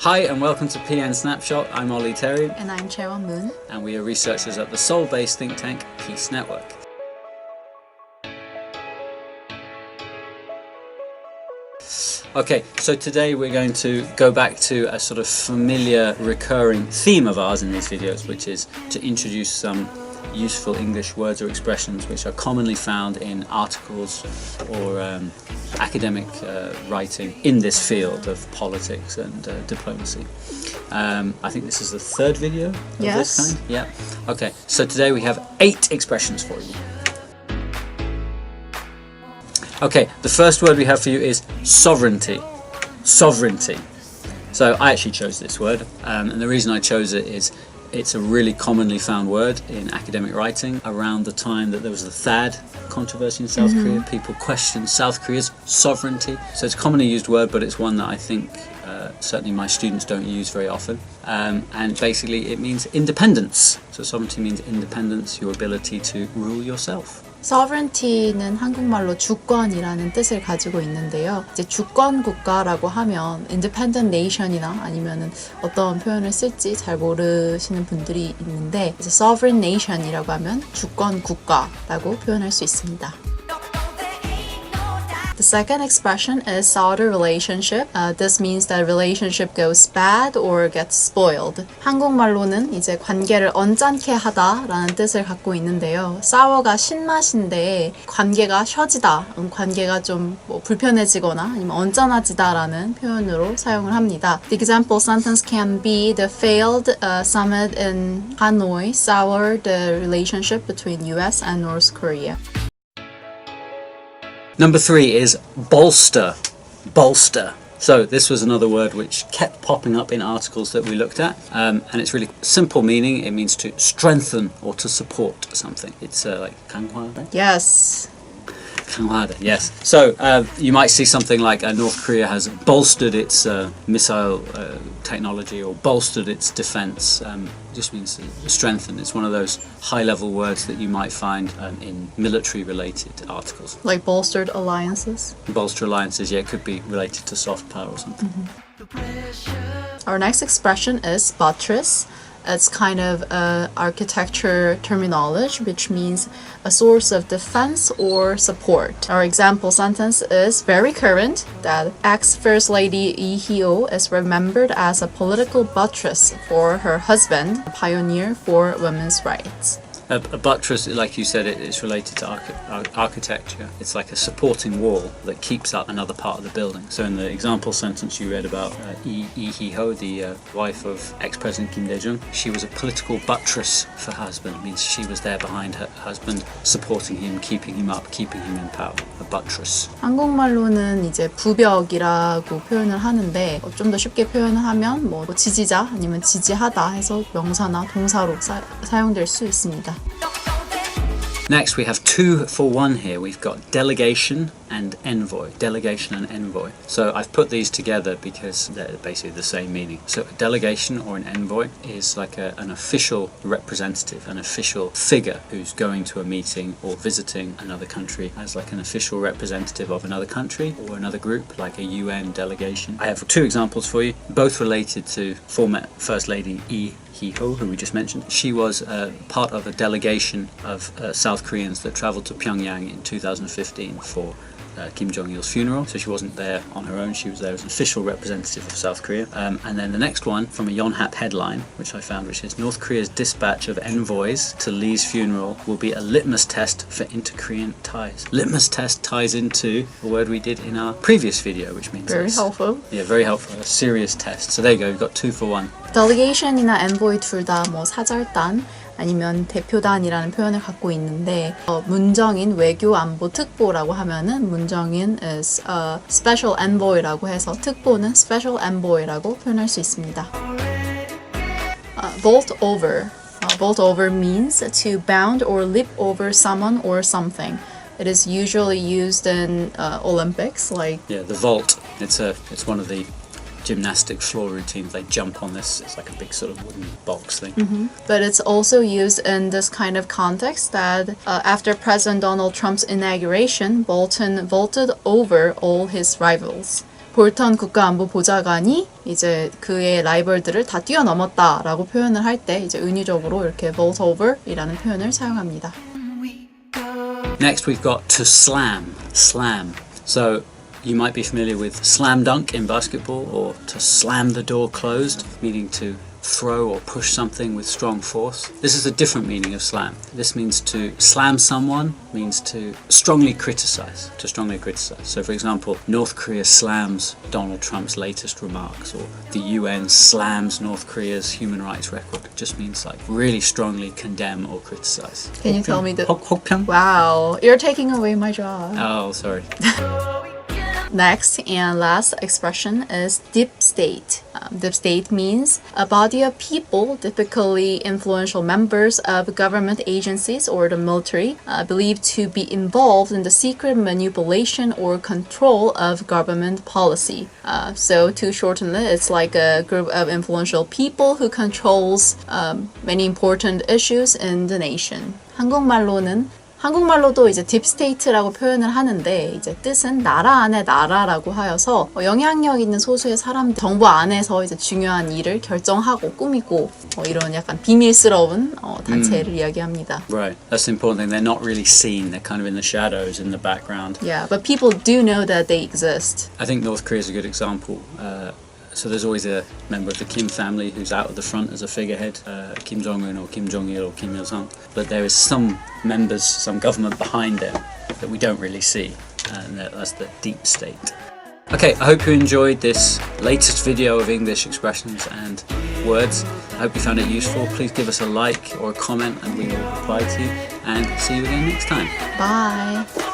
Hi and welcome to PN Snapshot. I'm Ollie Terry. And I'm Chaewon Moon. And we are researchers at the Seoul-based think tank Peace Network. Okay, so today we're going to go back to a sort of familiar recurring theme of ours in these videos, which is to introduce some useful English words or expressions which are commonly found in articles or academic writing in this field of politics and diplomacy. I think this is the third video of this kind. Yeah. Okay, so today we have 8 expressions for you. Okay, the first word we have for you is sovereignty. Sovereignty. So I actually chose this word, and the reason I chose it is it's a really commonly found word in academic writing. Around the time that there was the THAAD controversy in South Korea, people questioned South Korea's sovereignty. So it's a commonly used word, but it's one that I think certainly my students don't use very often. And basically it means independence. So sovereignty means independence, your ability to rule yourself. Sovereignty는 한국말로 주권이라는 뜻을 가지고 있는데요. 이제 주권 국가라고 하면 independent nation이나 아니면은 어떤 표현을 쓸지 잘 모르시는 분들이 있는데 이제 sovereign nation이라고 하면 주권 국가라고 표현할 수 있습니다. The second expression is sour relationship. This means that relationship goes bad or gets spoiled. 한국말로는 이제 관계를 언짢게 하다라는 뜻을 갖고 있는데요. sour가 신맛인데 관계가 셔지다, 관계가 좀 불편해지거나 아니면 언짢아지다라는 표현으로 사용을 합니다. The example sentence can be the failed summit in Hanoi soured the relationship between US and North Korea. Number 3 is bolster. Bolster. So this was another word which kept popping up in articles that we looked at, and it's really simple meaning. It means to strengthen or to support something. It's like 강화하다. Yes. 강화하다. Yes. So you might see something like North Korea has bolstered its missile technology or bolstered its defense. Just means to strengthen. It's one of those high-level words that you might find in military-related articles. Like bolstered alliances? Bolster alliances, yeah, it could be related to soft power or something. Our next expression is buttress. It's kind of architecture terminology, which means a source of defense or support. Our example sentence is very current, that ex-First Lady Lee Hee-oh is remembered as a political buttress for her husband, a pioneer for women's rights. A buttress, like you said, it's related to architecture. It's like a supporting wall that keeps up another part of the building. So in the example sentence you read about Lee Hee-oh, the wife of ex-President Kim Dae-jung, she was a political buttress for her husband. It means she was there behind her husband, supporting him, keeping him up, keeping him in power. A buttress. 한국말로는 이제 부벽이라고 표현을 하는데 좀 더 쉽게 표현을 하면 뭐 지지자 아니면 지지하다 해서 명사나 동사로 사용될 수 있습니다. Next we have 2 for 1 here. We've got delegation and envoy. Delegation and envoy. So I've put these together because they're basically the same meaning. So a delegation or an envoy is like an official representative, an official figure who's going to a meeting or visiting another country as like an official representative of another country or another group, like a UN delegation. I have 2 examples for you, both related to former First Lady Lee Hee-oh, who we just mentioned. She was part of a delegation of South Koreans that traveled to Pyongyang in 2015 for Kim Jong-il's funeral. So she wasn't there on her own, she was there as an official representative of South Korea. And then the next one from a Yonhap headline, which I found, which is North Korea's dispatch of envoys to Lee's funeral will be a litmus test for inter-Korean ties. Litmus test ties into a word we did in our previous video, which means very helpful. Yeah, very helpful. A serious test. So there you go, we've got 2 for 1. Delegation이나 envoy 둘 다 뭐 사절단 아니면 대표단이라는 표현을 갖고 있는데 문정인 외교 안보 특보라고 하면은 문정인 is special envoy라고 해서 특보는 special envoy라고 표현할 수 있습니다. Vault over. Vault over means to bound or leap over someone or something. It is usually used in Olympics, like the vault. It's one of the gymnastic floor routines. They jump on this, it's like a big sort of wooden box thing. But it's also used in this kind of context that after President Donald Trump's inauguration, Bolton vaulted over all his rivals. 볼턴 국가안보보좌관이 이제 그의 라이벌들을 다 뛰어넘었다라고 표현을 할 때 이제 은유적으로 이렇게 vault over이라는 표현을 사용합니다. Next we've got to slam, slam. So you might be familiar with slam dunk in basketball or to slam the door closed, meaning to throw or push something with strong force. This is a different meaning of slam. This means to slam someone means to strongly criticize, to strongly criticize. So for example, North Korea slams Donald Trump's latest remarks, or the UN slams North Korea's human rights record. It just means like really strongly condemn or criticize. Can you tell me the... 혹평? Wow, you're taking away my job. Oh, sorry. Next and last expression is deep state. Deep state means a body of people, typically influential members of government agencies or the military, believed to be involved in the secret manipulation or control of government policy. So to shorten it, it's like a group of influential people who controls many important issues in the nation. 한국말로도 이제 딥스테이트라고 표현을 하는데 이제 뜻은 나라 안에 나라라고 하여서 영향력 있는 소수의 사람들 정부 안에서 이제 중요한 일을 결정하고 꾸미고 이런 약간 비밀스러운 단체를 이야기합니다. Right, that's the important thing. They're not really seen. They're kind of in the shadows, in the background. Yeah, but people do know that they exist. I think North Korea is a good example. So there's always a member of the Kim family who's out at the front as a figurehead, Kim Jong-un or Kim Jong-il or Kim Il-sung. But there is some members, some government behind them that we don't really see, and that's the deep state. Okay, I hope you enjoyed this latest video of English expressions and words. I hope you found it useful. Please give us a like or a comment and we will reply to you, and see you again next time. Bye!